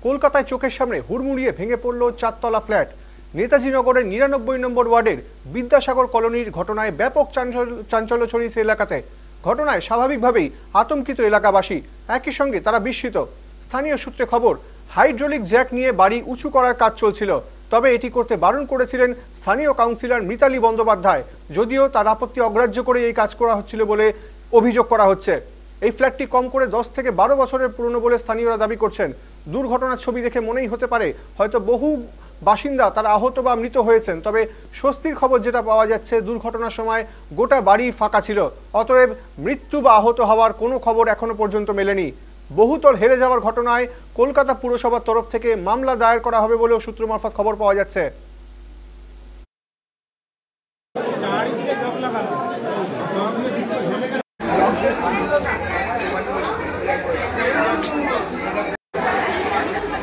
কলকাতায় চোখের সামনে হুড়মুড়িয়ে ভেঙে পড়ল চারতলা ফ্ল্যাট। নেতাজি নগরের ৯৯ নম্বর ওয়ার্ডের বিদ্যাসাগর কলোনির ঘটনায় ব্যাপক চাঞ্চল্য ছড়িয়েছে এলাকাতে। ঘটনায় স্বাভাবিকভাবেই আতঙ্কিত এলাকাবাসী, একই সঙ্গে তারা বিস্মিত। স্থানীয় সূত্রে খবর, হাইড্রোলিক জ্যাক নিয়ে বাড়ি উঁচু করার কাজ চলছিল, তবে এটি করতে বারণ করেছিলেন স্থানীয় কাউন্সিলর মিতালি বন্দ্যোপাধ্যায়। যদিও তার আপত্তি অগ্রাহ্য করে এই কাজ করা হচ্ছিল বলে অভিযোগ করা হচ্ছে। এই ফ্ল্যাটটি কম করে 10 থেকে 12 বছরের পুরনো বলে স্থানীয়রা দাবি করছেন। দুর্ঘটনার ছবি দেখে মনেই হতে পারে হয়তো বহু বাসিন্দা তারা আহত বা মৃত হয়েছেন, তবে স্বস্তির খবর যেটা পাওয়া যাচ্ছে, দুর্ঘটনার সময় গোটা বাড়ি ফাঁকা ছিল। অতএব মৃত্যু বা আহত হওয়ার কোনো খবর এখনো পর্যন্ত মেলেনি। বহুতল হেরে যাওয়ার ঘটনায় কলকাতা পুরসভার তরফ থেকে মামলা দায়ের করা হবে বলেও সূত্র মারফত খবর পাওয়া যাচ্ছে।